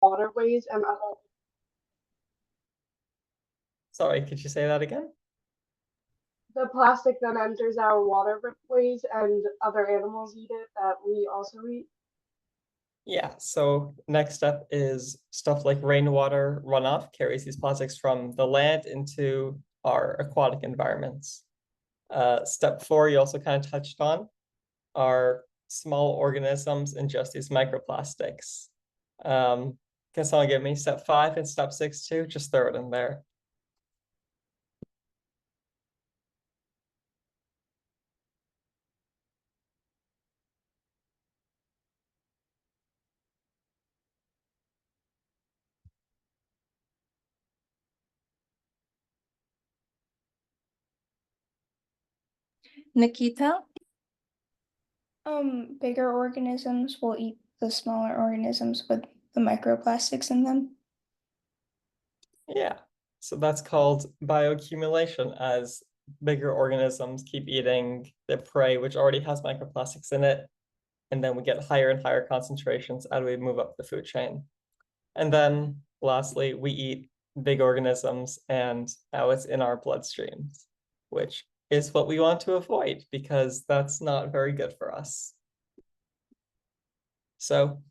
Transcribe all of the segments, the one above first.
waterways and other. Sorry, could you say that again? The plastic that enters our waterways and other animals eat it that we also eat. Yeah, so next up is stuff like rainwater runoff carries these plastics from the land into our aquatic environments. Step 4, you also kind of touched on, are small organisms ingest these microplastics. Can someone give me step 5 and step 6 too? Just throw it in there. Nikita? Bigger organisms will eat the smaller organisms with the microplastics in them. Yeah, so that's called bioaccumulation, as bigger organisms keep eating their prey, which already has microplastics in it. And then we get higher and higher concentrations as we move up the food chain. And then lastly, we eat big organisms, and now it's in our bloodstreams, which is what we want to avoid because that's not very good for us. So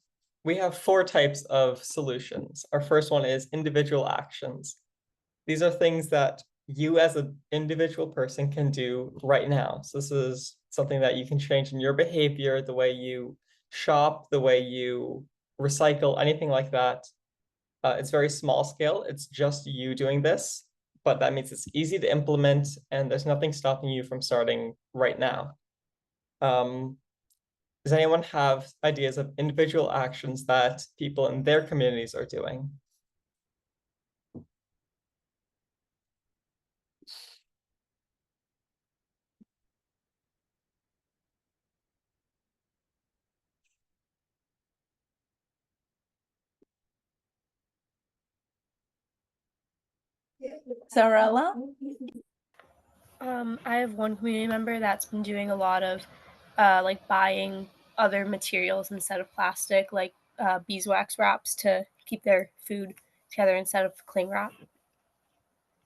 we have 4 types of solutions. Our first one is individual actions. These are things that you as an individual person can do right now. So this is something that you can change in your behavior, the way you shop, the way you recycle, anything like that. It's very small scale. It's just you doing this, but that means it's easy to implement and there's nothing stopping you from starting right now. Does anyone have ideas of individual actions that people in their communities are doing? Zarella? I have one community member that's been doing a lot of like buying other materials instead of plastic, like beeswax wraps to keep their food together instead of cling wrap.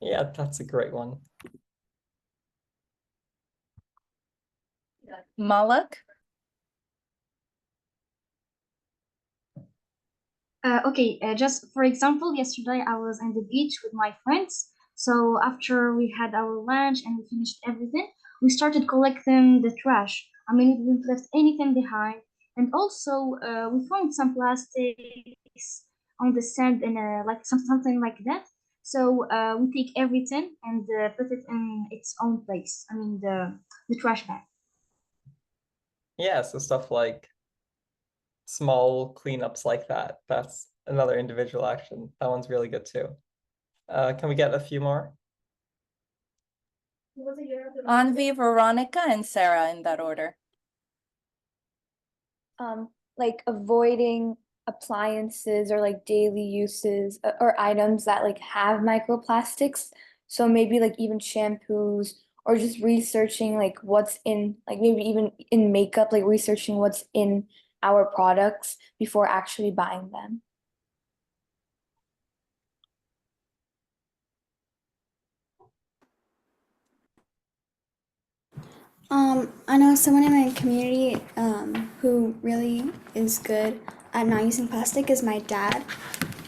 Yeah, that's a great one. Malak? Okay, just for example, yesterday I was on the beach with my friends. So after we had our lunch and we finished everything, we started collecting the trash. I mean, we didn't left anything behind. And also, we found some plastics on the sand and like something like that. So we take everything and put it in its own place. I mean, the trash bag. Yeah, so stuff like small cleanups like that. That's another individual action. That one's really good too. Can we get a few more? Anvi, Veronica, and Sarah in that order. Like avoiding appliances or like daily uses or items that like have microplastics. So maybe like even shampoos or just researching like what's in, like maybe even in makeup, like researching what's in our products before actually buying them. I know someone in my community who really is good at not using plastic is my dad.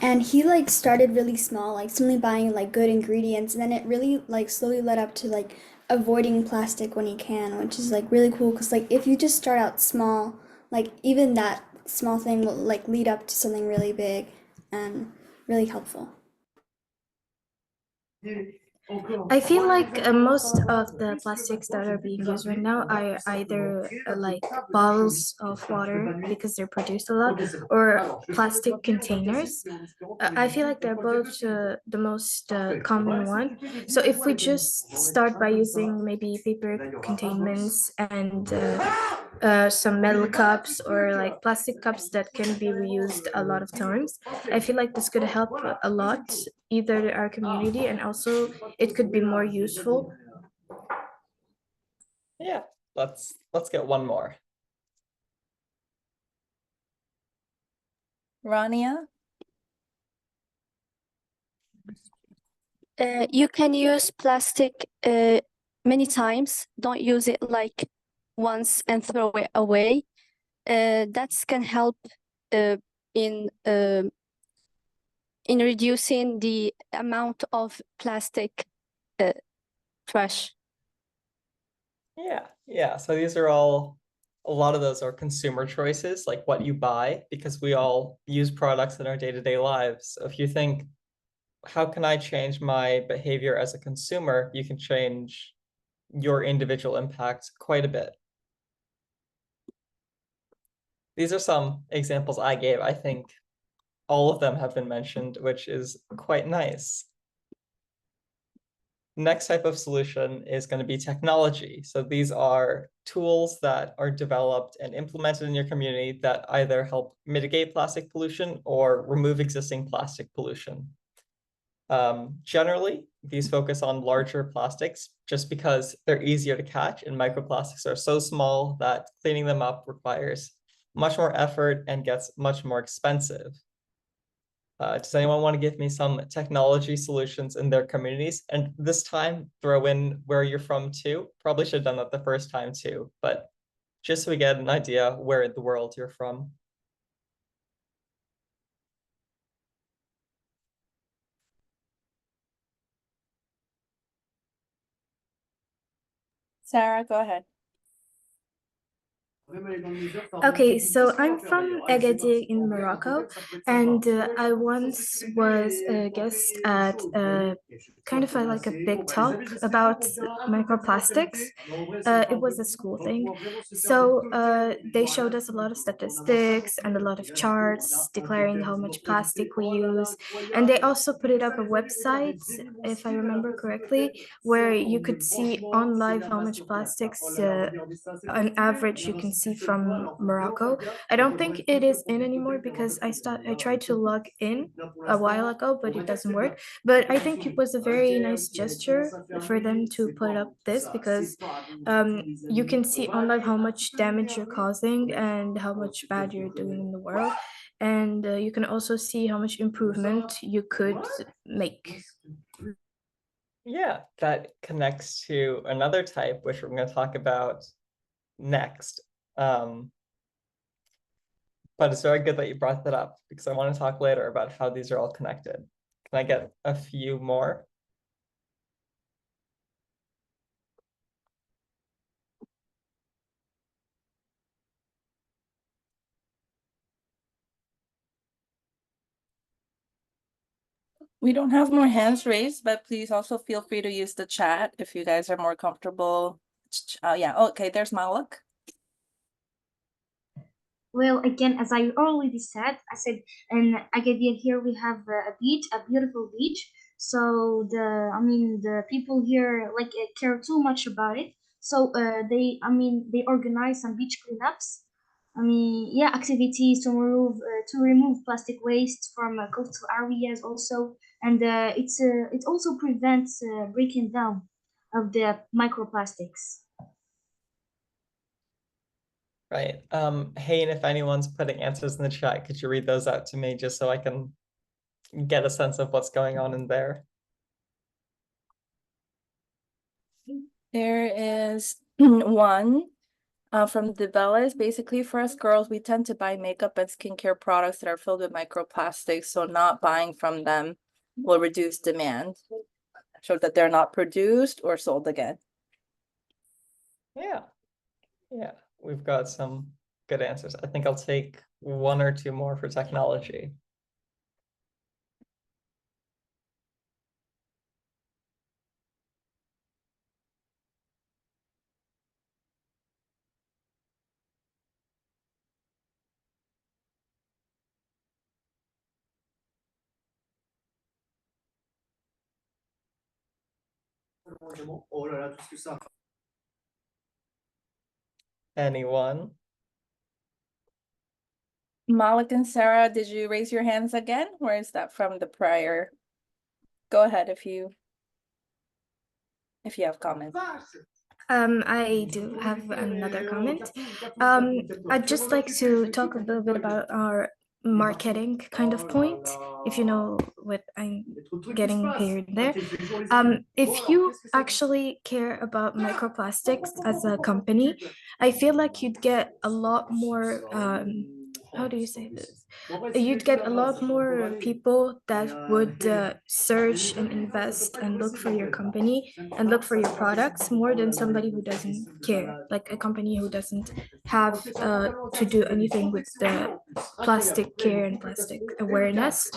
And he like started really small, like simply buying like good ingredients, and then it really like slowly led up to like avoiding plastic when he can, which is like really cool because like if you just start out small, like even that small thing will like lead up to something really big and really helpful. I feel like most of the plastics that are being used right now are either like bottles of water because they're produced a lot, or plastic containers. I feel like they're both the most common one. So if we just start by using maybe paper containments and some metal cups or like plastic cups that can be reused a lot of times, I feel like this could help a lot, either our community, and also it could be more useful. Yeah, let's get one more. Rania? You can use plastic many times. Don't use it like once and throw it away. That can help uh, in uh, in reducing the amount of plastic trash. Yeah. So these are all, a lot of those are consumer choices, like what you buy, because we all use products in our day-to-day lives. So if you think, how can I change my behavior as a consumer? You can change your individual impact quite a bit. These are some examples I gave. I think all of them have been mentioned, which is quite nice. Next type of solution is going to be technology. So these are tools that are developed and implemented in your community that either help mitigate plastic pollution or remove existing plastic pollution. Generally, these focus on larger plastics just because they're easier to catch, and microplastics are so small that cleaning them up requires much more effort and gets much more expensive. Does anyone want to give me some technology solutions in their communities? And this time, throw in where you're from too. Probably should have done that the first time too, but just so we get an idea where in the world you're from. Sarah, go ahead. Okay, so I'm from Agadir in Morocco, and I once was a guest at kind of like a big talk about microplastics. It was a school thing. So they showed us a lot of statistics and a lot of charts declaring how much plastic we use. And they also put it up a website, if I remember correctly, where you could see on live how much plastics on average you can see from Morocco. I don't think it is in anymore because I tried to log in a while ago, but it doesn't work. But I think it was a very nice gesture for them to put up this because you can see online how much damage you're causing and how much bad you're doing in the world. And you can also see how much improvement you could make. Yeah, that connects to another type, which we're going to talk about next. But it's very good that you brought that up because I want to talk later about how these are all connected. Can I get a few more? We don't have more hands raised, but please also feel free to use the chat if you guys are more comfortable. Yeah, okay, there's Malak. Well, again, as I already said, in Agadir here we have a beach, a beautiful beach. So the people here like care too much about it. So they organize some beach cleanups. Activities to remove plastic waste from coastal areas also, and it also prevents breaking down of the microplastics. Right. Hey, and if anyone's putting answers in the chat, could you read those out to me just so I can get a sense of what's going on in there? There is one from Debellis. Basically, for us girls, we tend to buy makeup and skincare products that are filled with microplastics, so not buying from them will reduce demand. Show that they're not produced or sold again. Yeah. We've got some good answers. I think I'll take one or two more for technology. Anyone? Malik and Sarah, did you raise your hands again? Or is that from the prior? Go ahead if you have comments. I do have another comment. I'd just like to talk a little bit about our marketing kind of point, if you know what I'm getting here and there. If you actually care about microplastics as a company, I feel like you'd get a lot more, how do you say this? You'd get a lot more people that would search and invest and look for your company and look for your products more than somebody who doesn't care, like a company who doesn't have to do anything with the plastic care and plastic awareness.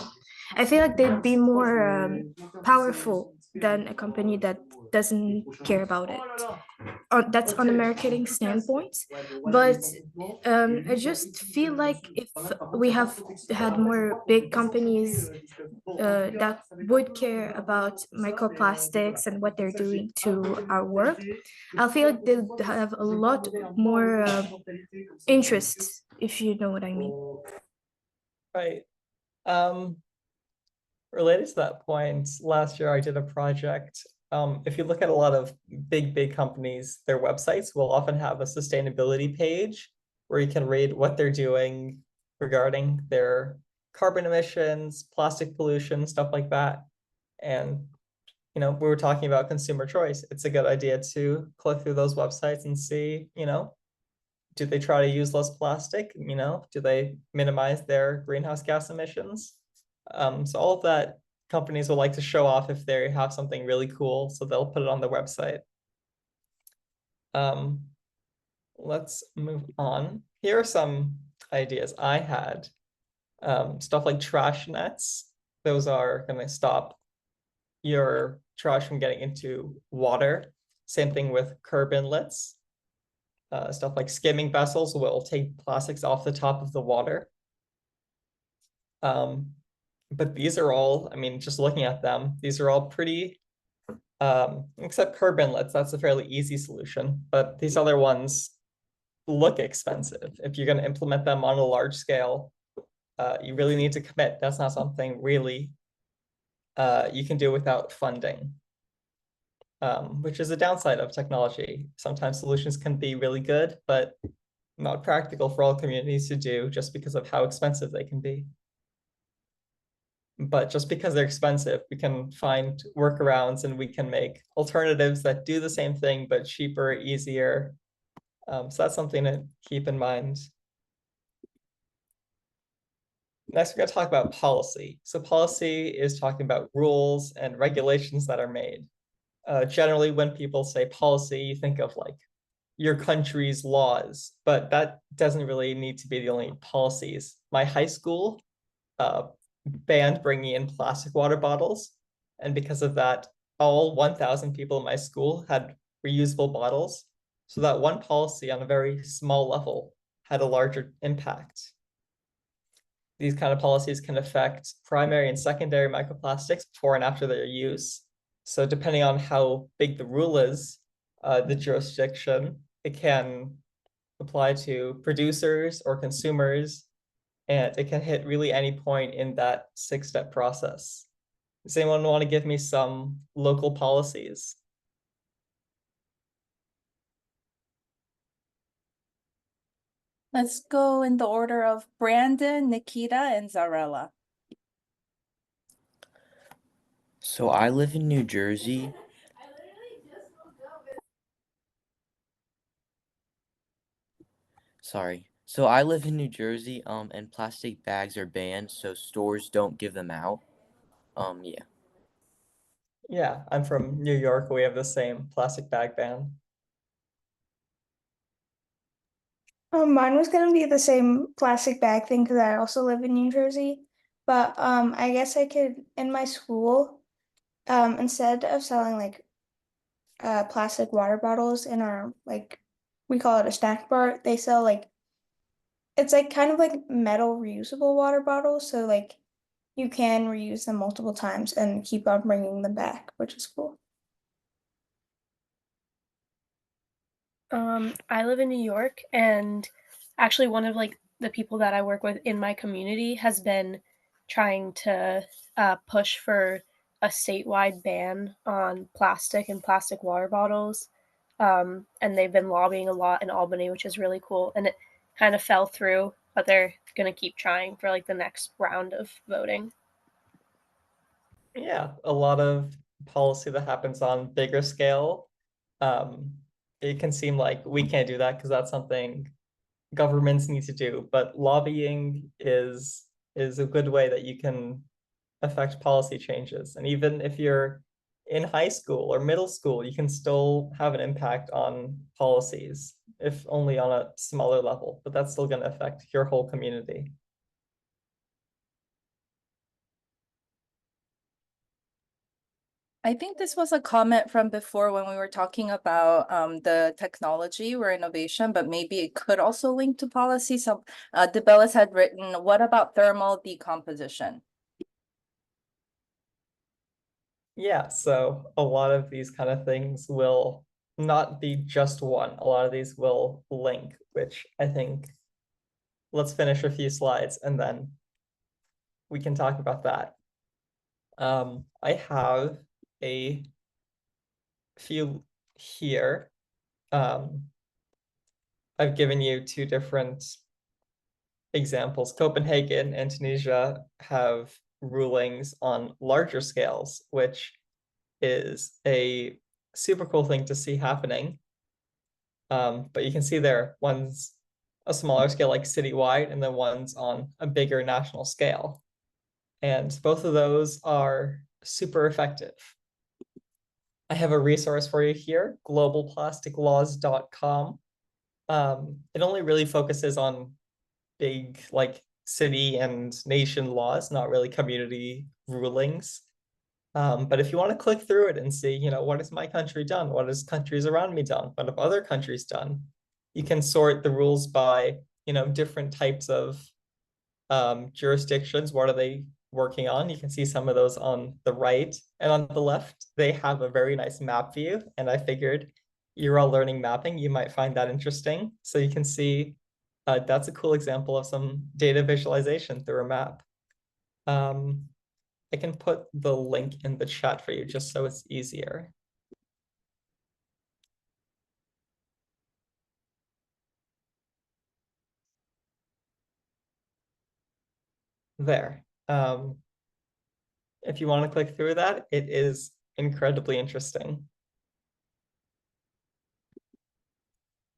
I feel like they'd be more powerful than a company that doesn't care about it. That's on a marketing standpoint, but I just feel like if we have had more big companies that would care about microplastics and what they're doing to our world, I feel like they'll have a lot more interest, if you know what I mean. Right. Related to that point, last year I did a project. If you look at a lot of big companies, their websites will often have a sustainability page where you can read what they're doing regarding their carbon emissions, plastic pollution, stuff like that. And we were talking about consumer choice. It's a good idea to click through those websites and see, do they try to use less plastic? Do they minimize their greenhouse gas emissions? So all of that companies will like to show off if they have something really cool, so they'll put it on their website. Let's move on. Here are some ideas I had. Stuff like trash nets. Those are going to stop your trash from getting into water. Same thing with curb inlets. Stuff like skimming vessels will take plastics off the top of the water. But these are all, just looking at them, these are all pretty, except curb inlets, that's a fairly easy solution. But these other ones look expensive. If you're going to implement them on a large scale, you really need to commit. That's not something really you can do without funding, which is a downside of technology. Sometimes solutions can be really good, but not practical for all communities to do just because of how expensive they can be. But just because they're expensive, we can find workarounds and we can make alternatives that do the same thing, but cheaper, easier. So that's something to keep in mind. Next, we're going to talk about policy. So policy is talking about rules and regulations that are made. Generally, when people say policy, you think of like your country's laws, but that doesn't really need to be the only policies. My high school banned bringing in plastic water bottles. And because of that, all 1,000 people in my school had reusable bottles. So that one policy on a very small level had a larger impact. These kind of policies can affect primary and secondary microplastics before and after their use. So depending on how big the rule is, the jurisdiction, it can apply to producers or consumers, and it can hit really any point in that 6-step process. Does anyone want to give me some local policies? Let's go in the order of Brandon, Nikita, and Zarella. So I live in New Jersey. Sorry. So I live in New Jersey, and plastic bags are banned, so stores don't give them out. Yeah. Yeah, I'm from New York. We have the same plastic bag ban. Mine was gonna be the same plastic bag thing because I also live in New Jersey. But I guess I could in my school, instead of selling like plastic water bottles in our like we call it a snack bar, they sell like it's like kind of like metal reusable water bottles, so like you can reuse them multiple times and keep on bringing them back, which is cool. I live in New York, and actually one of like the people that I work with in my community has been trying to push for a statewide ban on plastic and plastic water bottles. And they've been lobbying a lot in Albany, which is really cool. And it kind of fell through, but they're going to keep trying for like the next round of voting. Yeah, a lot of policy that happens on bigger scale. It can seem like we can't do that because that's something governments need to do, but lobbying is a good way that you can affect policy changes. And even if you're in high school or middle school, you can still have an impact on policies, if only on a smaller level, but that's still going to affect your whole community. I think this was a comment from before when we were talking about the technology or innovation, but maybe it could also link to policy. So DeBellis had written, what about thermal decomposition? Yeah, so a lot of these kind of things will not be just one. A lot of these will link, which I think, let's finish a few slides and then we can talk about that. I have a few here. I've given you two different examples. Copenhagen and Tunisia have rulings on larger scales, which is a super cool thing to see happening. But you can see there, one's a smaller scale like citywide, and then one's on a bigger national scale. And both of those are super effective. I have a resource for you here, globalplasticlaws.com. It only really focuses on big like city and nation laws, not really community rulings. But if you want to click through it and see, you know, what has my country done? What has countries around me done? What have other countries done? You can sort the rules by, you know, different types of jurisdictions. What are they working on? You can see some of those on the right, and on the left, they have a very nice map view. And I figured you're all learning mapping, you might find that interesting. So you can see that's a cool example of some data visualization through a map. I can put the link in the chat for you just so it's easier. There. If you want to click through that, it is incredibly interesting.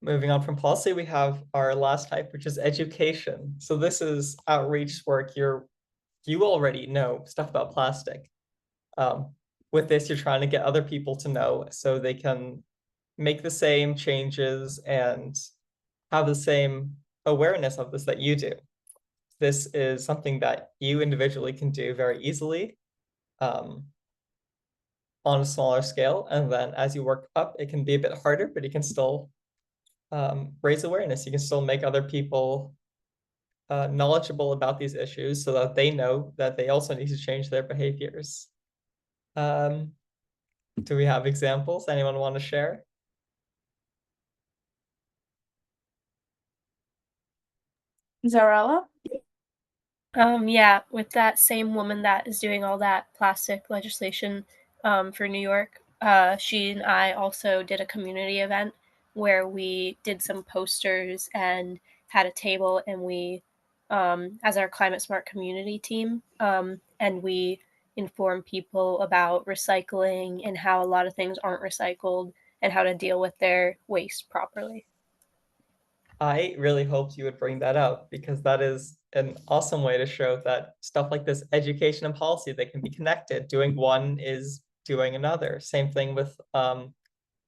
Moving on from policy, we have our last type, which is education. So this is outreach work. You already know stuff about plastic. With this, you're trying to get other people to know so they can make the same changes and have the same awareness of this that you do. This is something that you individually can do very easily on a smaller scale. And then as you work up, it can be a bit harder, but you can still raise awareness. You can still make other people knowledgeable about these issues so that they know that they also need to change their behaviors. Do we have examples? Anyone want to share? Zarella? Yeah, with that same woman that is doing all that plastic legislation for New York, she and I also did a community event where we did some posters and had a table, and we, as our climate smart community team, and we inform people about recycling and how a lot of things aren't recycled and how to deal with their waste properly. I really hoped you would bring that up because that is an awesome way to show that stuff like this, education and policy, they can be connected. Doing one is doing another. Same thing with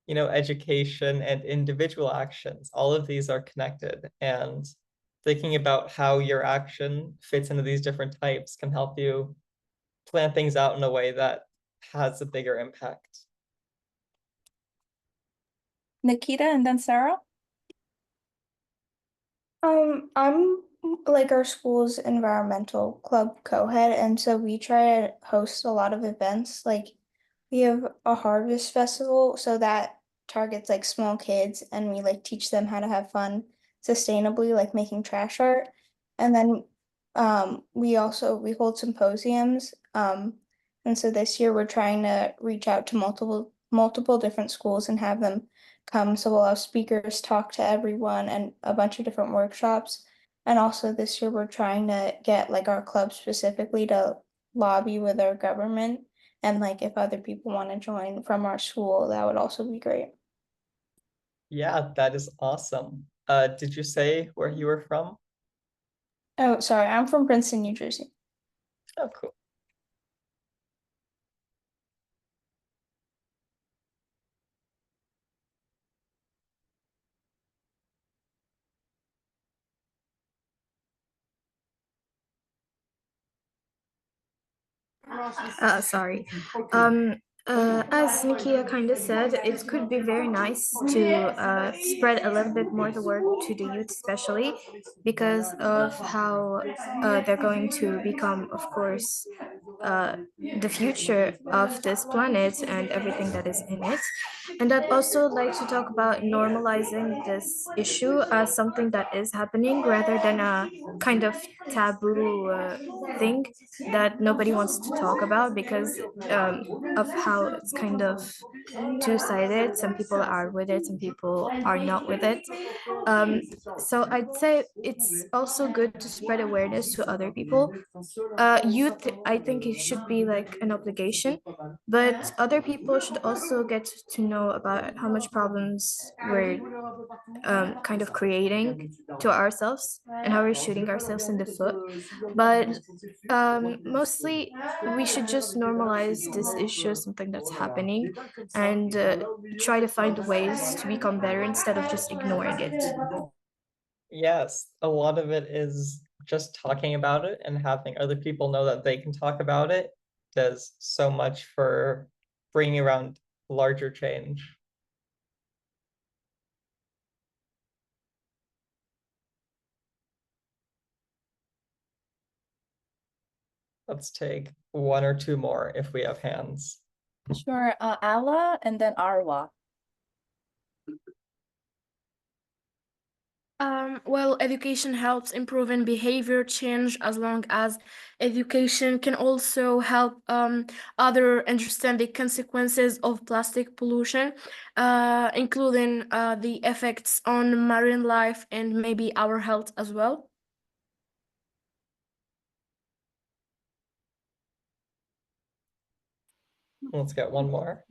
you know, education and individual actions. All of these are connected, and thinking about how your action fits into these different types can help you plan things out in a way that has a bigger impact. Nikita and then Sarah? I'm like our school's environmental club co-head, and so we try to host a lot of events. Like we have a harvest festival, so that targets like small kids, and we like teach them how to have fun sustainably, like making trash art. And then we hold symposiums. And so this year we're trying to reach out to multiple different schools and have them come. So we'll have speakers talk to everyone and a bunch of different workshops. And also this year we're trying to get like our club specifically to lobby with our government. And like if other people want to join from our school, that would also be great. Yeah, that is awesome. Did you say where you were from? Oh, sorry, I'm from Princeton, New Jersey. Oh, cool. Sorry. As Nikia kind of said, it could be very nice to spread a little bit more the word to the youth, especially because of how they're going to become, of course, the future of this planet and everything that is in it. And I'd also like to talk about normalizing this issue as something that is happening rather than a kind of taboo thing that nobody wants to talk about because of how it's kind of two-sided. Some people are with it, some people are not with it. So I'd say it's also good to spread awareness to other people. Youth, I think it should be like an obligation, but other people should also get to know about how much problems we're kind of creating to ourselves and how we're shooting ourselves in the foot. But mostly, we should just normalize this issue as something that's happening and try to find ways to become better instead of just ignoring it. Yes, a lot of it is just talking about it and having other people know that they can talk about it does so much for bringing around larger change. Let's take one or two more if we have hands. Sure, Ala and then Arwa. Well, education helps improving behavior change as long as education can also help other understand the consequences of plastic pollution, including the effects on marine life and maybe our health as well. Let's get one more.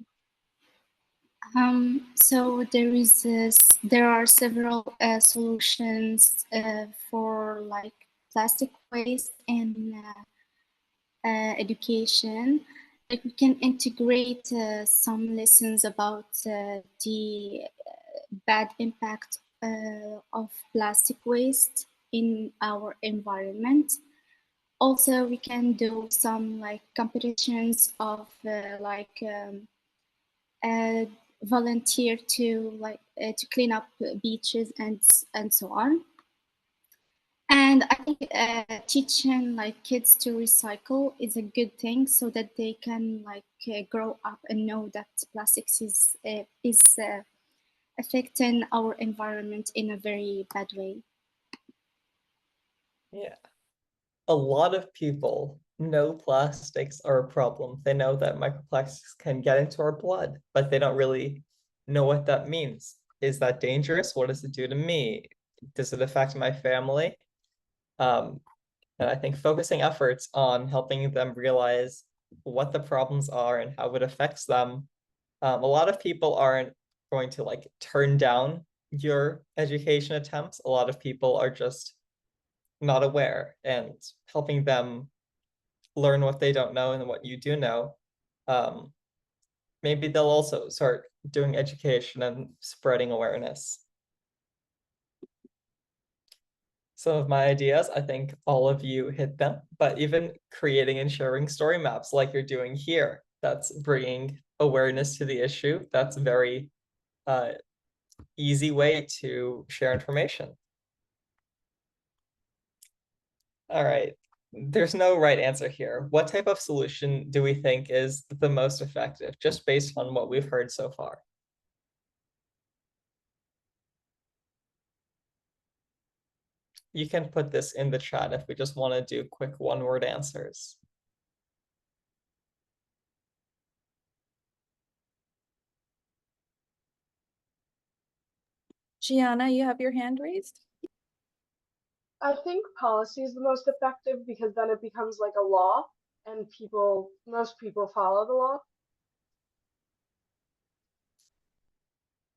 So there are several solutions for like plastic waste and education. Like we can integrate some lessons about the bad impact of plastic waste in our environment. Also, we can do some like competitions of volunteer to clean up beaches and so on. And I think teaching like kids to recycle is a good thing so that they can grow up and know that plastics is affecting our environment in a very bad way. Yeah. A lot of people know plastics are a problem. They know that microplastics can get into our blood, but they don't really know what that means. Is that dangerous? What does it do to me? Does it affect my family? And I think focusing efforts on helping them realize what the problems are and how it affects them. A lot of people aren't going to like turn down your education attempts. A lot of people are just not aware, and helping them learn what they don't know and what you do know. Maybe they'll also start doing education and spreading awareness. Some of my ideas, I think all of you hit them, but even creating and sharing story maps like you're doing here, that's bringing awareness to the issue. That's a very easy way to share information. All right, there's no right answer here. What type of solution do we think is the most effective, just based on what we've heard so far? You can put this in the chat if we just want to do quick one-word answers. Gianna, you have your hand raised? I think policy is the most effective because then it becomes like a law and most people follow the law.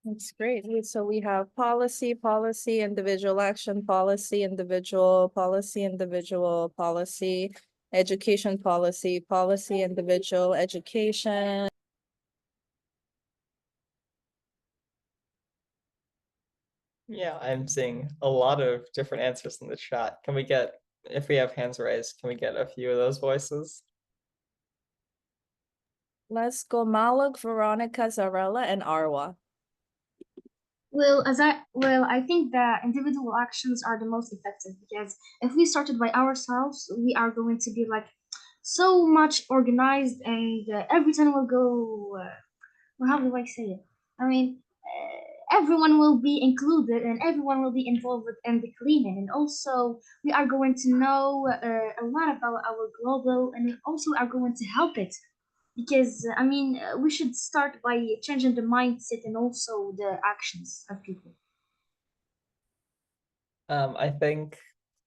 That's great. So we have policy, policy, individual action, policy, individual, policy, individual, policy, education policy, policy, individual, education. Yeah, I'm seeing a lot of different answers in the chat. Can we get, if we have hands raised, can we get a few of those voices? Let's go Malak, Veronica, Zarella, and Arwa. Well, I think that individual actions are the most effective because if we started by ourselves, we are going to be like so much organized, and everything will go. Well, how do I say it? I mean, everyone will be included and everyone will be involved in the cleaning, and also we are going to know a lot about our global, and we also are going to help it because I mean we should start by changing the mindset and also the actions of people. I think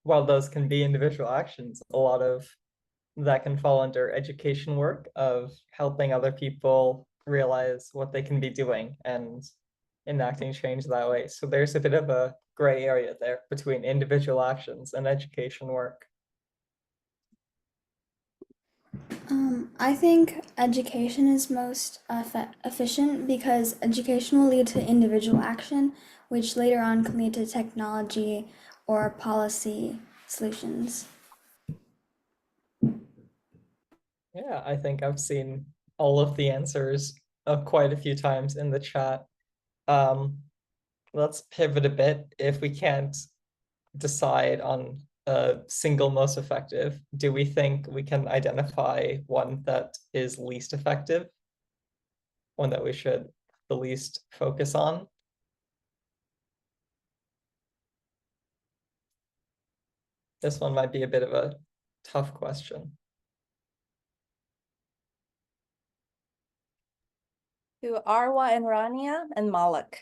while those can be individual actions, a lot of that can fall under education work of helping other people realize what they can be doing and enacting change that way. So there's a bit of a gray area there between individual actions and education work. I think education is most efficient because education will lead to individual action, which later on can lead to technology or policy solutions. Yeah, I think I've seen all of the answers quite a few times in the chat. Let's pivot a bit. If we can't decide on a single most effective, do we think we can identify one that is least effective? One that we should the least focus on? This one might be a bit of a tough question. To Arwa and Rania and Malak.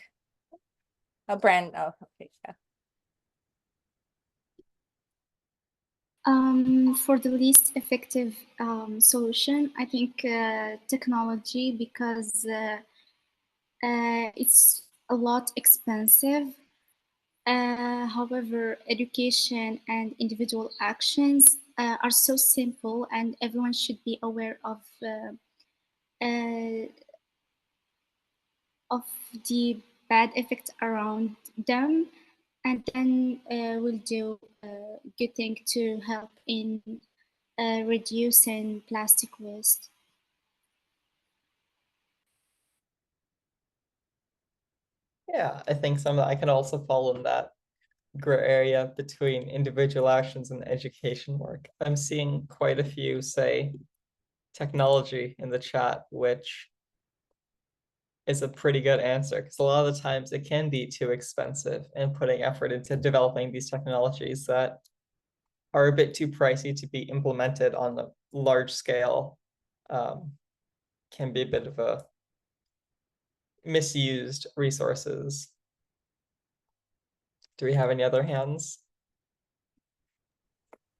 Brand, oh, okay, yeah. For the least effective solution, I think technology, because it's a lot expensive. However, education and individual actions are so simple, and everyone should be aware of the bad effects around them, and then we'll do a good thing to help in reducing plastic waste. Yeah, I think I can also fall in that gray area between individual actions and education work. I'm seeing quite a few say technology in the chat, which is a pretty good answer because a lot of the times it can be too expensive, and putting effort into developing these technologies that are a bit too pricey to be implemented on a large scale can be a bit of a misused resources. Do we have any other hands?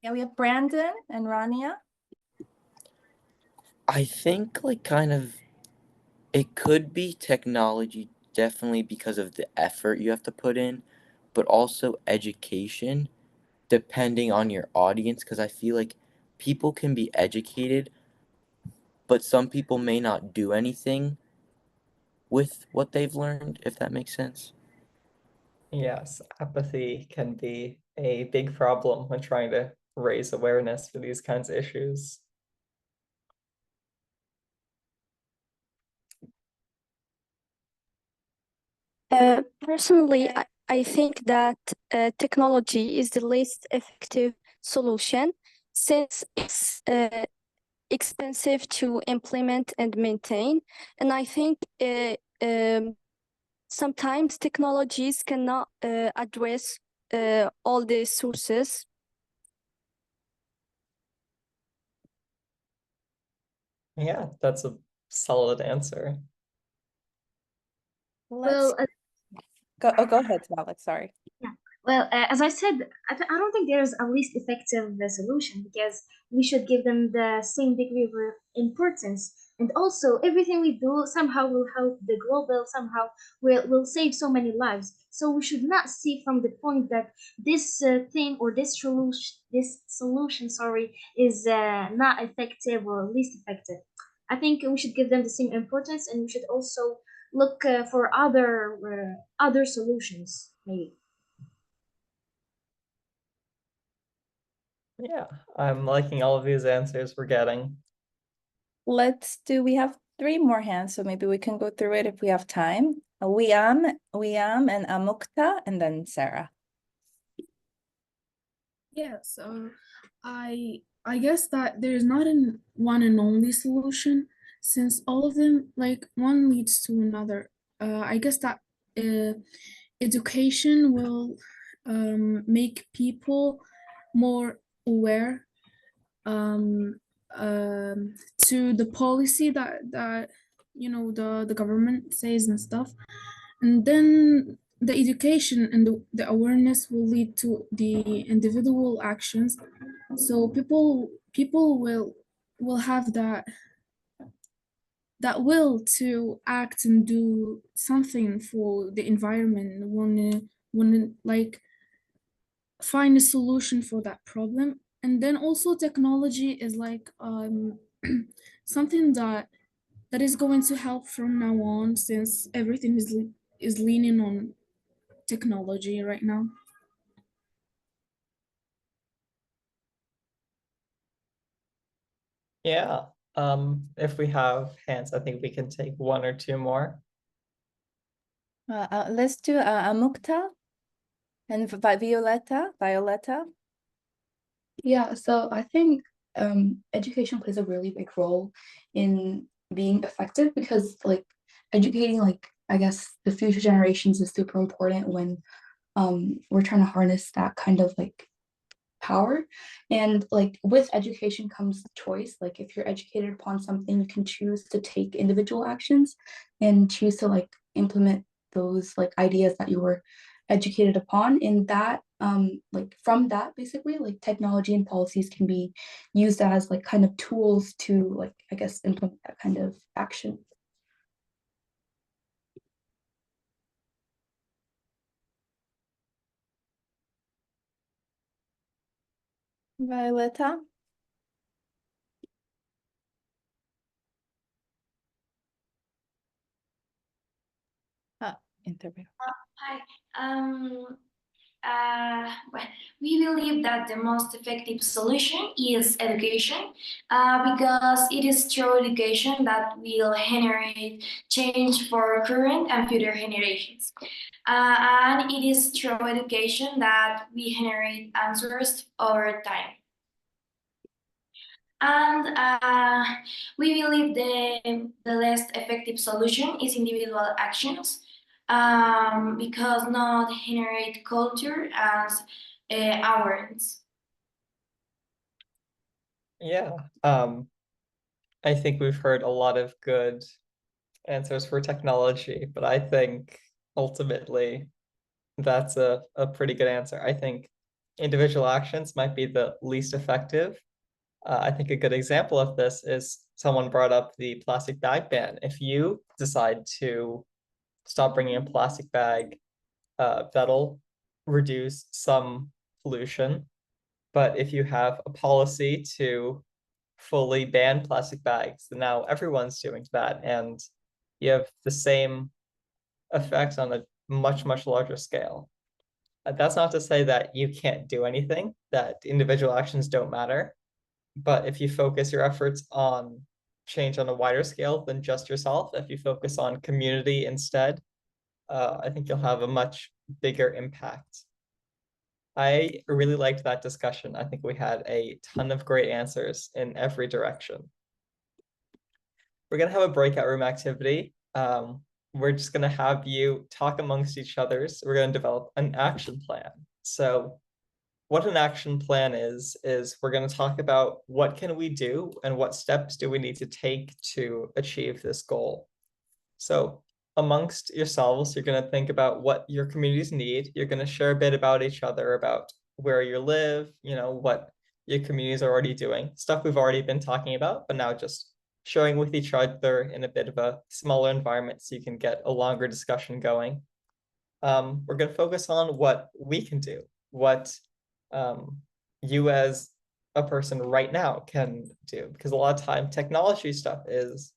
Yeah, we have Brandon and Rania. I think it could be technology, definitely because of the effort you have to put in, but also education, depending on your audience, because I feel like people can be educated, but some people may not do anything with what they've learned, if that makes sense. Yes, apathy can be a big problem when trying to raise awareness for these kinds of issues. Personally, I think that technology is the least effective solution since it's expensive to implement and maintain. And I think sometimes technologies cannot address all the sources. Yeah, that's a solid answer. Let's Well, go ahead, Alex, sorry. yeah. Well, as I said, I don't think there's a least effective solution because we should give them the same degree of importance. And also, everything we do somehow will help the global, somehow will save so many lives. So we should not see from the point that this thing or this solution, sorry, is not effective or least effective. I think we should give them the same importance, and we should also look for other solutions, maybe. Yeah, I'm liking all of these answers we're getting. We have 3 more hands, so maybe we can go through it if we have time. Wiam, and Amukta, and then Sarah. Yeah, so I guess that there's not an one and only solution, since all of them, like, one leads to another. I guess that education will make people more aware um, to the policy that the government says and stuff, and then the education and the awareness will lead to the individual actions, so people will have that will to act and do something for the environment, when like find a solution for that problem. And then also technology is like something that is going to help from now on, since everything is leaning on technology right now. Yeah, if we have hands, I think we can take 1 or 2 more. Let's do Amukta and Violetta. Yeah, so I think education plays a really big role in being effective, because like educating, like, I guess the future generations is super important when we're trying to harness that kind of like power. And like with education comes choice. Like if you're educated upon something, you can choose to take individual actions and choose to like implement those like ideas that you were educated upon. In that like from that, basically, like technology and policies can be used as like kind of tools to, like, I guess, implement that kind of action. Violetta. Interview. Hi. Well, we believe that the most effective solution is education, because it is through education that will generate change for current and future generations. And it is through education that we generate answers over time. And we believe the least effective solution is individual actions, because not generate culture as awareness. Yeah, I think we've heard a lot of good answers for technology, but I think ultimately that's a pretty good answer. I think individual actions might be the least effective. I think a good example of this is someone brought up the plastic bag ban. If you decide to stop bringing a plastic bag, that'll reduce some pollution. But if you have a policy to fully ban plastic bags, then now everyone's doing that, and you have the same effects on a much, much larger scale. That's not to say that you can't do anything, that individual actions don't matter. But if you focus your efforts on change on a wider scale than just yourself, if you focus on community instead, I think you'll have a much bigger impact. I really liked that discussion. I think we had a ton of great answers in every direction. We're going to have a breakout room activity. We're just going to have you talk amongst each other. So we're going to develop an action plan. So what an action plan is we're going to talk about what can we do and what steps do we need to take to achieve this goal. So amongst yourselves, you're going to think about what your communities need. You're going to share a bit about each other, about where you live, what your communities are already doing, stuff we've already been talking about, but now just sharing with each other in a bit of a smaller environment so you can get a longer discussion going. We're going to focus on what we can do, what you as a person right now can do, because a lot of time technology stuff is,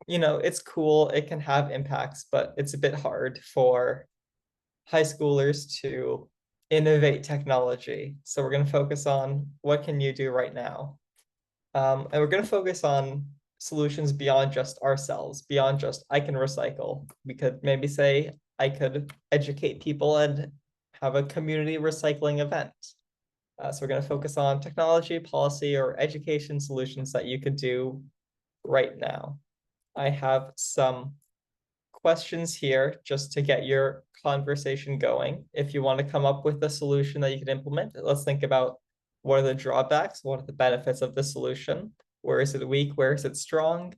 it's cool, it can have impacts, but it's a bit hard for high schoolers to innovate technology. So we're going to focus on what can you do right now. And we're going to focus on solutions beyond just ourselves, beyond just I can recycle. We could maybe say I could educate people and have a community recycling event. So we're going to focus on technology, policy, or education solutions that you could do right now. I have some questions here just to get your conversation going. If you want to come up with a solution that you can implement, let's think about what are the drawbacks, what are the benefits of the solution, where is it weak, where is it strong.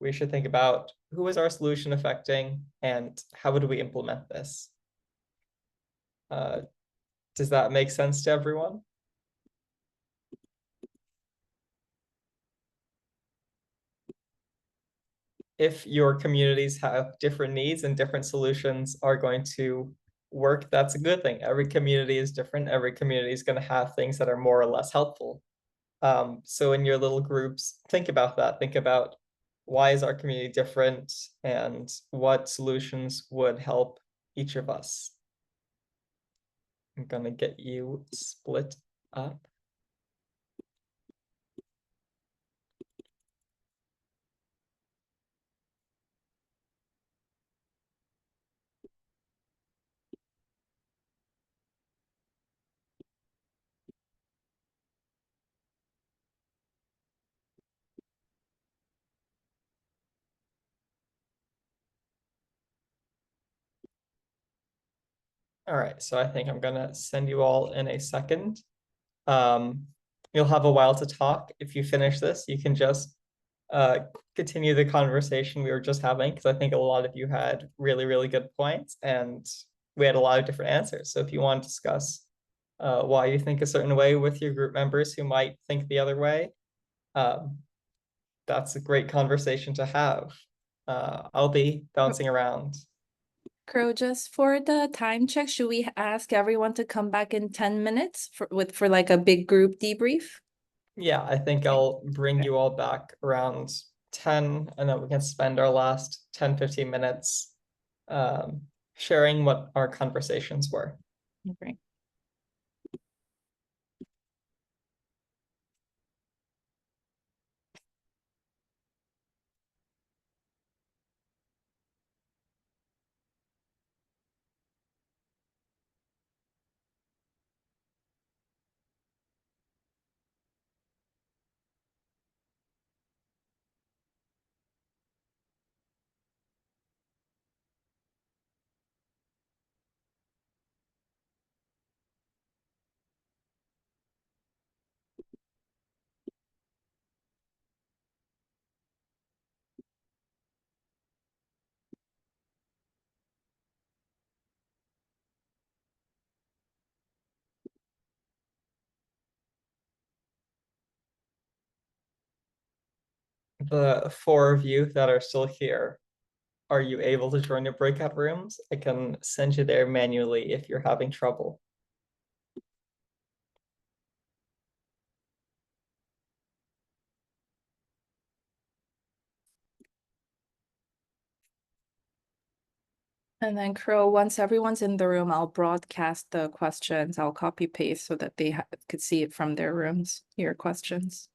We should think about who is our solution affecting and how would we implement this. Does that make sense to everyone? If your communities have different needs and different solutions are going to work, that's a good thing. Every community is different. Every community is going to have things that are more or less helpful. So in your little groups, think about that. Think about why is our community different and what solutions would help each of us. I'm going to get you split up. All right, so I think I'm gonna send you all in a second. You'll have a while to talk. If you finish this, you can just continue the conversation we were just having, because I think a lot of you had really, really good points and we had a lot of different answers. So if you want to discuss why you think a certain way with your group members who might think the other way, that's a great conversation to have. I'll be bouncing around. Crow, just for the time check, should we ask everyone to come back in 10 minutes for like a big group debrief? Yeah, I think I'll bring you all back around 10, and then we can spend our last 10, 15 minutes sharing what our conversations were. Great. The four of you that are still here, are you able to join your breakout rooms? I can send you there manually if you're having trouble. And then Crow, once everyone's in the room, I'll broadcast the questions. I'll copy paste so that they could see it from their rooms, your questions.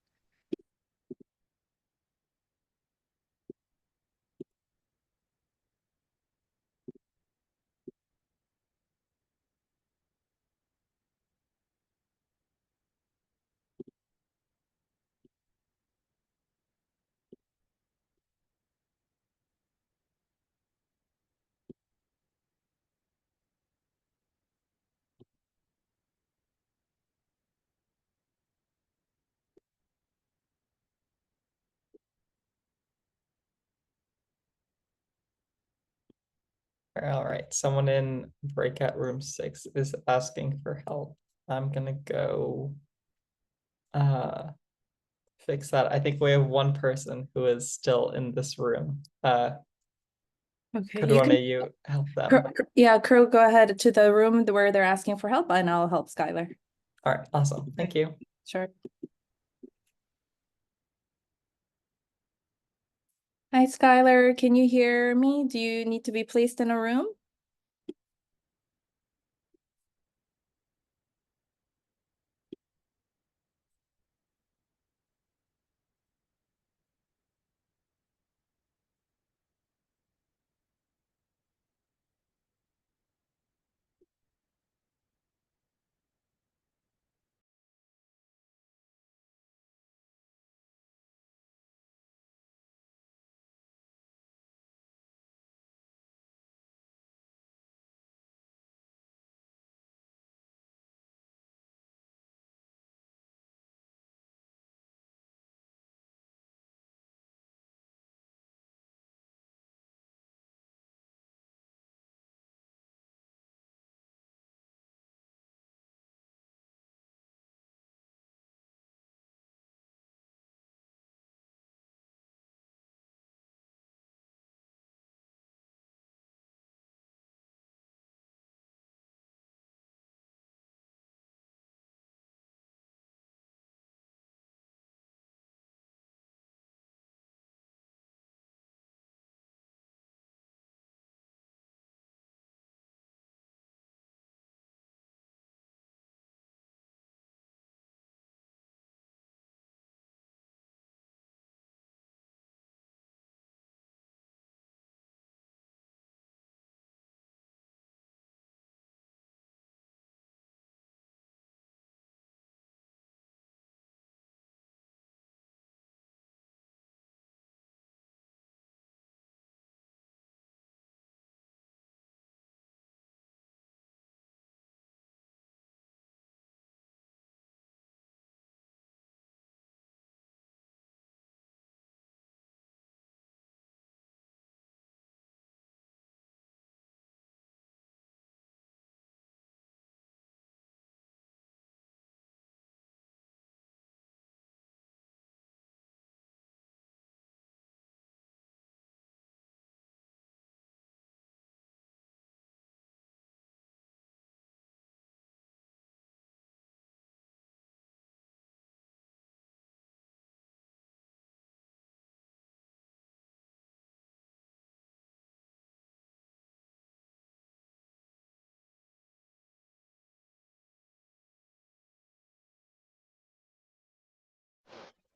All right, someone in breakout room 6 is asking for help. I'm gonna go fix that. I think we have one person who is still in this room. Okay, Could you one can, of you help them? yeah, Crew, go ahead to the room where they're asking for help and I'll help Skylar. All right, awesome. Thank you. Sure. Hi, Skylar. Can you hear me? Do you need to be placed in a room?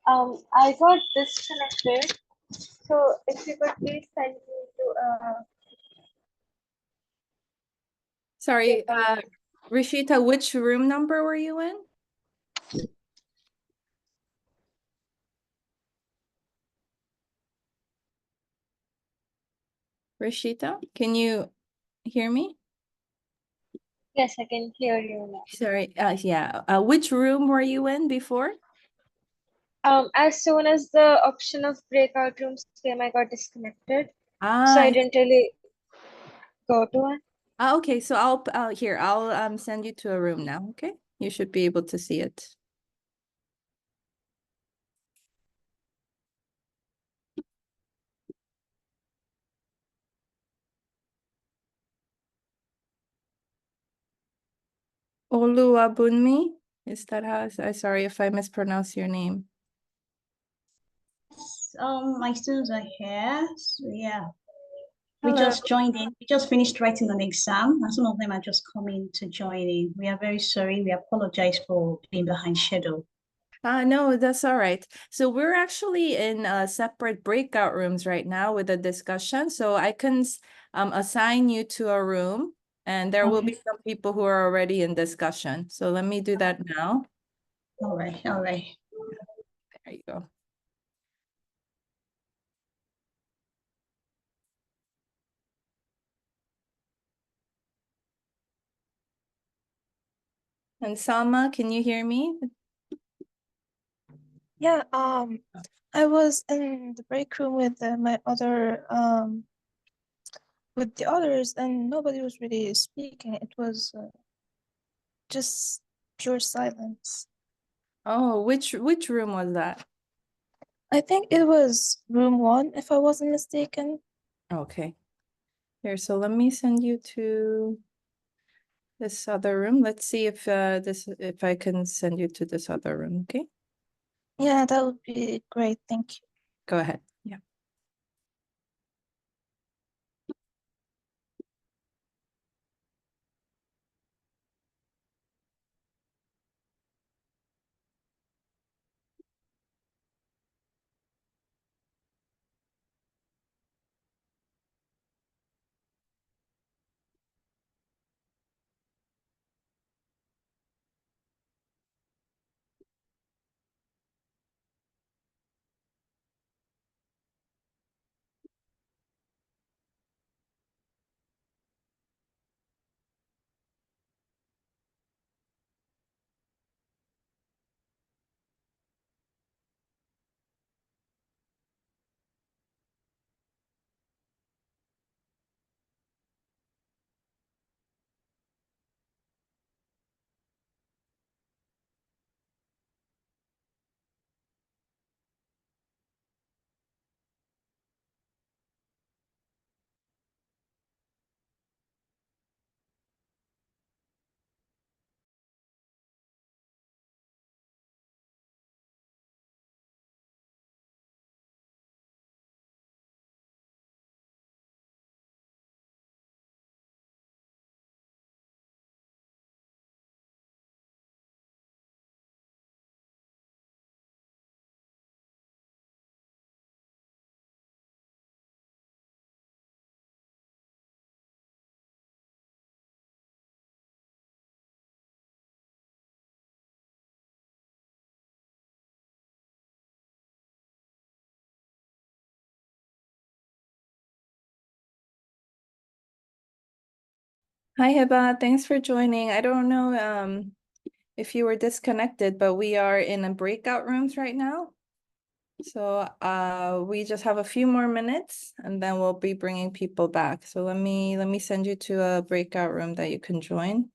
I got disconnected. So if you could please send me to Sorry, Rishita, which room number were you in? Rishita, can you hear me? Yes, I can hear you now. Sorry, yeah. Which room were you in before? As soon as the option of breakout rooms came, I got disconnected. So Ah, I didn't really go to it. okay. So I'll send you to a room now. Okay, you should be able to see it. Oluwabunmi, is that how? I'm sorry if I mispronounce your name. My students are here. So yeah. We Hello. just joined in. We just finished writing an exam, and some of them are just coming to join in. We are very sorry. We apologize for being behind schedule. No, that's all right. So we're actually in separate breakout rooms right now with a discussion. So I can assign you to a room, and there will be some people who are already in discussion. So let me do that now. All right, all right. There you go. And Salma, can you hear me? Yeah, I was in the break room with my other with the others, and nobody was really speaking. It was just pure silence. Oh, which room was that? I think it was room 1, if I wasn't mistaken. Okay. Here, so let me send you to this other room. Let's see if if I can send you to this other room, okay? Yeah, that would be great. Thank you. Go ahead. Yeah. Hi, Heba. Thanks for joining. I don't know if you were disconnected, but we are in a breakout rooms right now. So we just have a few more minutes and then we'll be bringing people back. So let me send you to a breakout room that you can join.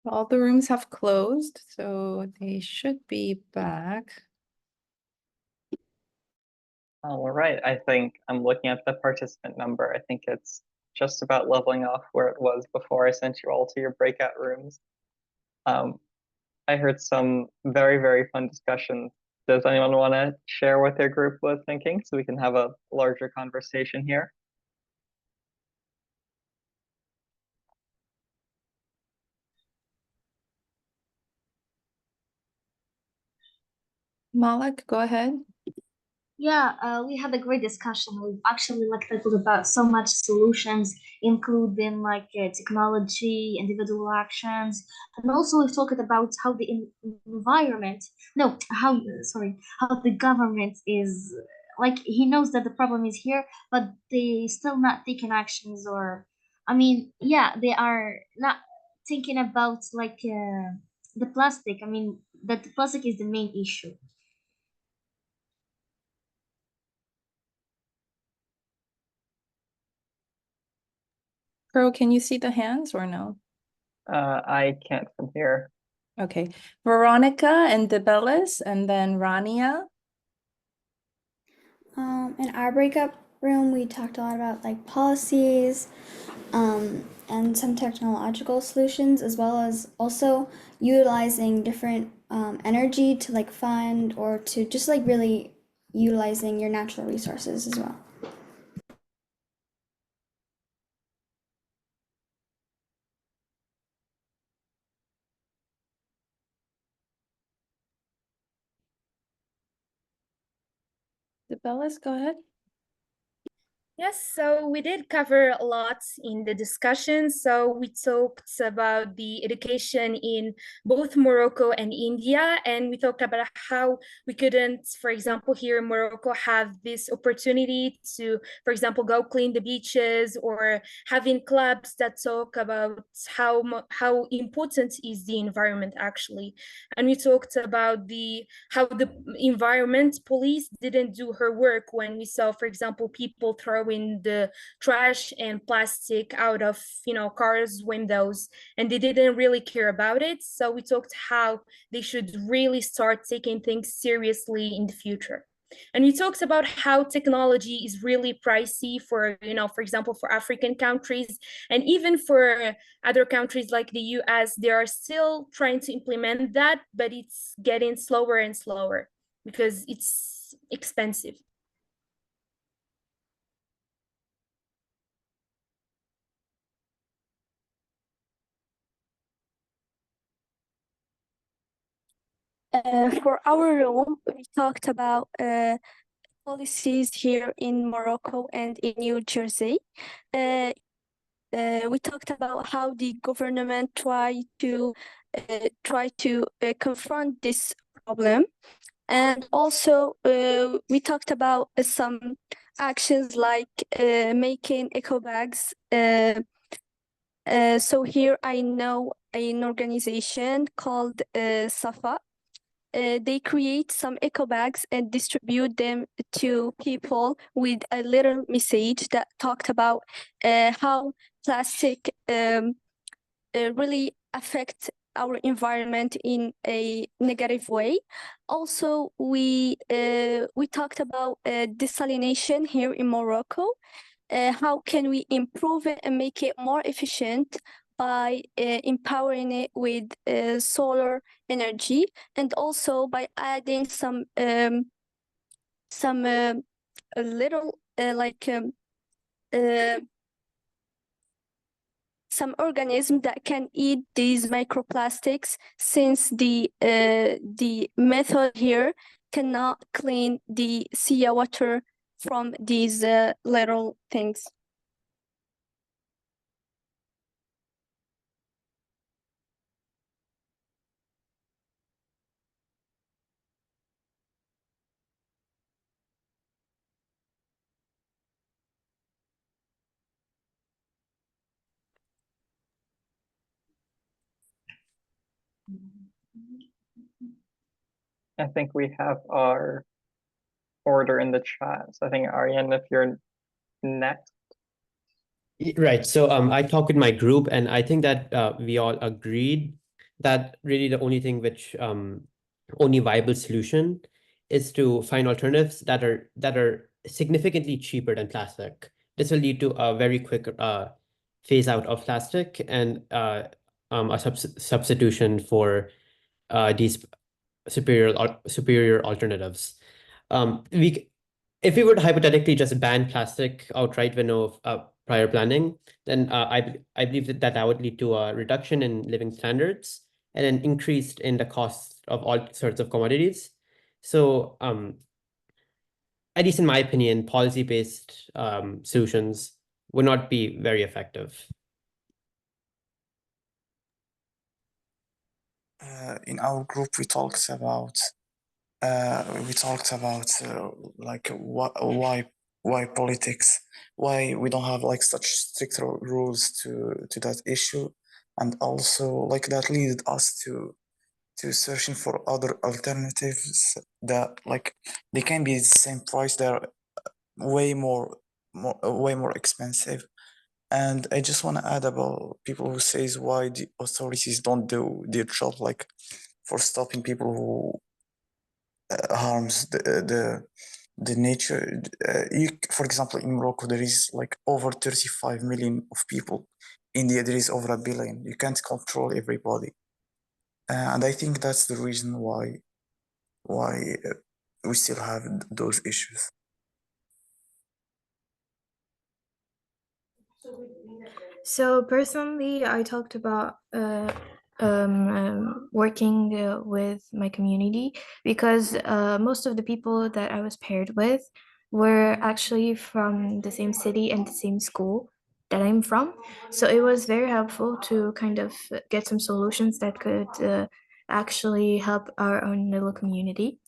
All the rooms have closed, so they should be back. All right, I think I'm looking at the participant number. I think it's just about leveling off where it was before I sent you all to your breakout rooms. I heard some very, very fun discussions. Does anyone want to share what their group was thinking so we can have a larger conversation here? Malik, go ahead. Yeah, we had a great discussion. We've actually talked about so much solutions, including technology, individual actions, and also we've talked about how the environment, no, how sorry, how the government is he knows that the problem is here, but they still not taking actions, or I mean, yeah, they are not thinking about the plastic. I mean, that the plastic is the main issue. Pro, can you see the hands or no? I can't from here. Okay, Veronica and Debellis, and then Rania. In our breakup room, we talked a lot about like policies, and some technological solutions, as well as also utilizing different energy to like fund or to just like really utilizing your natural resources as well. Debellis, go ahead. Yes, so we did cover a lot in the discussion. So we talked about the education in both Morocco and India, and we talked about how we couldn't, for example, here in Morocco, have this opportunity to, for example, go clean the beaches, or having clubs that talk about how important is the environment actually. And we talked about how the environment police didn't do her work when we saw, for example, people throwing the trash and plastic out of cars windows, and they didn't really care about it. So we talked how they should really start taking things seriously in the future. And we talked about how technology is really pricey for, for example, for African countries, and even for other countries like the US. They are still trying to implement that, but it's getting slower and slower because it's expensive. For our room, we talked about policies here in Morocco and in New Jersey. We talked about how the government try to confront this problem, and also we talked about some actions like making eco bags. So here I know an organization called Safa. They create some eco bags and distribute them to people with a little message that talked about how plastic really affect our environment in a negative way. Also, we talked about desalination here in Morocco. How can we improve it and make it more efficient by empowering it with solar energy, and also by adding some little some organism that can eat these microplastics, since the method here cannot clean the seawater from these little things. I think we have our order in the chat. So I think Aryan, if you're next. Right. So I talked with my group, and I think that we all agreed that really the only thing which only viable solution is to find alternatives that are significantly cheaper than plastic. This will lead to a very quick phase out of plastic and a substitution for these superior alternatives. If we would hypothetically just ban plastic outright with no prior planning, then I believe that would lead to a reduction in living standards and an increase in the cost of all sorts of commodities. So at least in my opinion, policy-based solutions would not be very effective. In our group, we talked about like why politics, why we don't have like such strict rules to that issue, and also like that leaded us to searching for other alternatives that like they can be the same price, they're way more expensive. And I just want to add about people who says why the authorities don't do their job, like for stopping people who harms the nature. For example, in Morocco, there is like over 35 million of people. India, there is over 1 billion. You can't control everybody, and I think that's the reason why we still have those issues. So personally, I talked about working with my community because most of the people that I was paired with were actually from the same city and the same school that I'm from. So it was very helpful to kind of get some solutions that could actually help our own little community.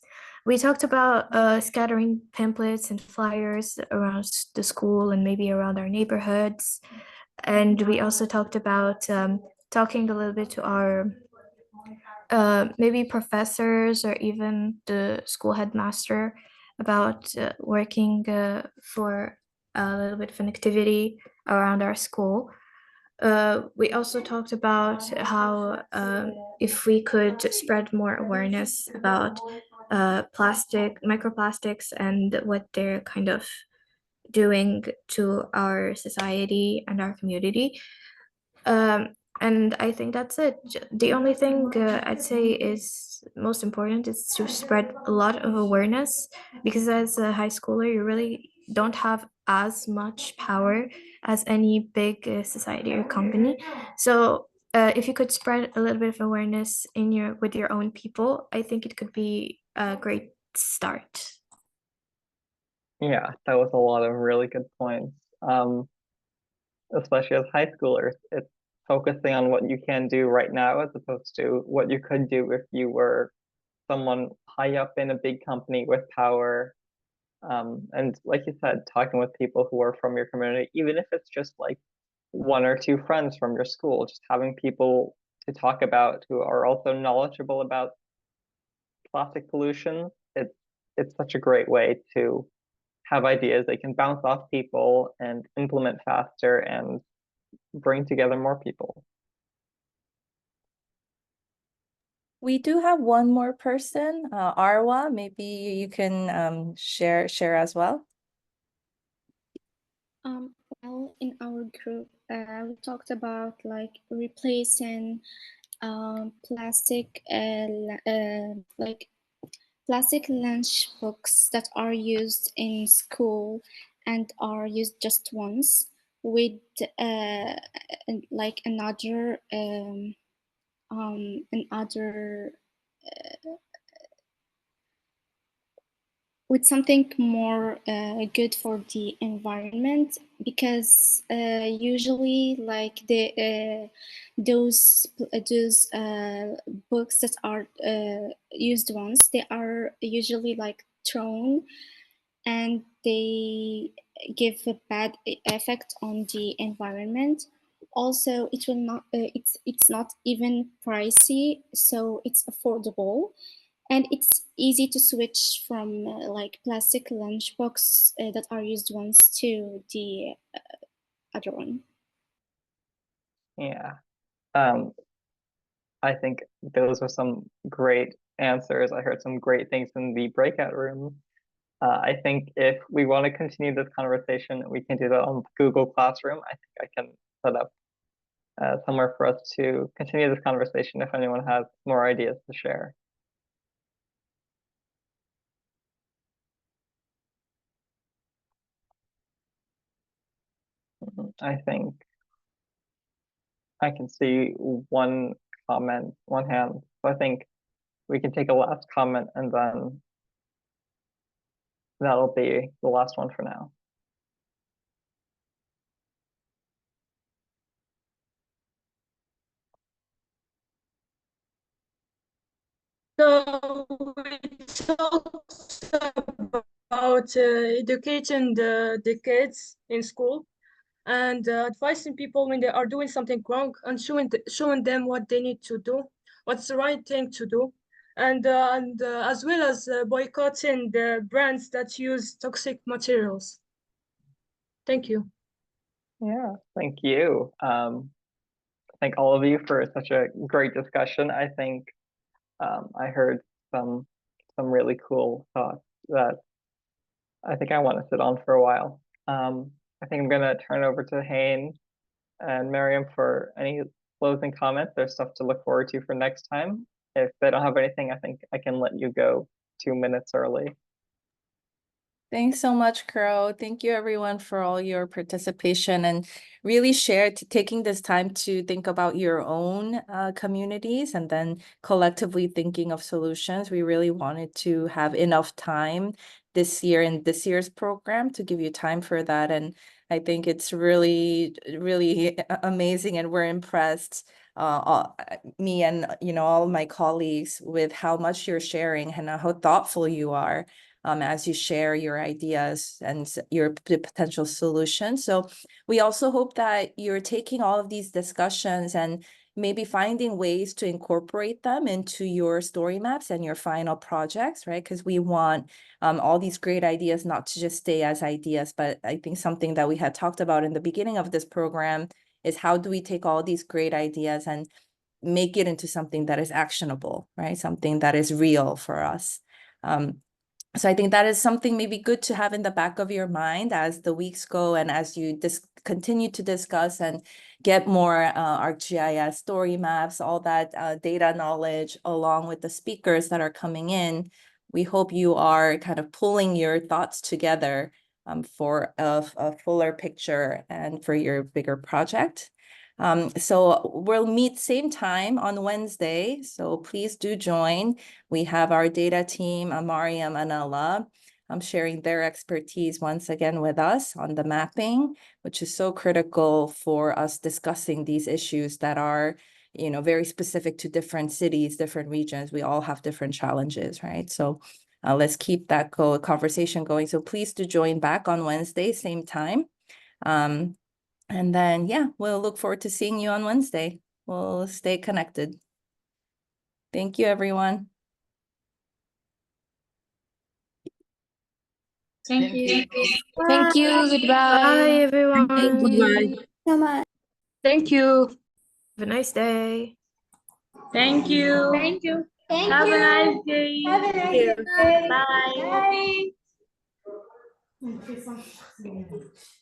We talked about scattering pamphlets and flyers around the school and maybe around our neighborhoods. And we also talked about talking a little bit to our maybe professors or even the school headmaster about working for a little bit of an activity around our school. We also talked about how if we could spread more awareness about microplastics and what they're kind of doing to our society and our community. And I think that's it. The only thing I'd say is most important is to spread a lot of awareness, because as a high schooler, you really don't have as much power as any big society or company. So if you could spread a little bit of awareness with your own people, I think it could be a great start. Yeah, that was a lot of really good points. Especially as high schoolers, it's focusing on what you can do right now as opposed to what you could do if you were someone high up in a big company with power. And like you said, talking with people who are from your community, even if it's just like 1 or 2 friends from your school, just having people to talk about who are also knowledgeable about plastic pollution, it's such a great way to have ideas they can bounce off people and implement faster and bring together more people. We do have one more person, Arwa. Maybe you can share as well. Well, in our group, we talked about like replacing plastic like plastic lunch books that are used in school and are used just once with like another with something more good for the environment, because usually like those books that are used once, they are usually like thrown, and they give a bad effect on the environment. Also, it will not it's not even pricey, so it's affordable, and it's easy to switch from like plastic lunchbox that are used once to the other one. Yeah. I think those are some great answers. I heard some great things in the breakout room. I think if we want to continue this conversation, we can do that on Google Classroom. I think I can set up somewhere for us to continue this conversation if anyone has more ideas to share. I think I can see one comment, one hand. So I think we can take a last comment and then that'll be the last one for now. So we talked about educating the kids in school and advising people when they are doing something wrong and showing them what they need to do, what's the right thing to do, and as well as boycotting the brands that use toxic materials. Thank you. Yeah, thank you. Thank all of you for such a great discussion. I think I heard some really cool thoughts that I think I want to sit on for a while. I think I'm gonna turn over to Hayne and Miriam for any closing comments. There's stuff to look forward to for next time. If they don't have anything, I think I can let you go 2 minutes early. Thanks so much, Crow. Thank you everyone for all your participation and really taking this time to think about your own communities and then collectively thinking of solutions. We really wanted to have enough time this year in this year's program to give you time for that. And I think it's really, really amazing and we're impressed, me and all of my colleagues, with how much you're sharing and how thoughtful you are. As you share your ideas and your potential solutions. So we also hope that you're taking all of these discussions and maybe finding ways to incorporate them into your story maps and your final projects, right? Because we want all these great ideas not to just stay as ideas, but I think something that we had talked about in the beginning of this program is how do we take all these great ideas and make it into something that is actionable, right? Something that is real for us. So I think that is something maybe good to have in the back of your mind as the weeks go and as you continue to discuss and get more ArcGIS story maps, all that data knowledge along with the speakers that are coming in. We hope you are kind of pulling your thoughts together for a fuller picture and for your bigger project. So we'll meet same time on Wednesday. So please do join. We have our data team, Mariam and Ella, sharing their expertise once again with us on the mapping, which is so critical for us discussing these issues that are, very specific to different cities, different regions. We all have different challenges, right? So let's keep that conversation going. So please do join back on Wednesday, same time. And then, yeah, we'll look forward to seeing you on Wednesday. We'll stay connected. Thank you, everyone. Thank you. Thank you. Goodbye. Bye, everyone. Goodbye. Thank you. Have a nice day. Thank you. Thank you. Have a nice day. Have a nice day. Bye. Bye.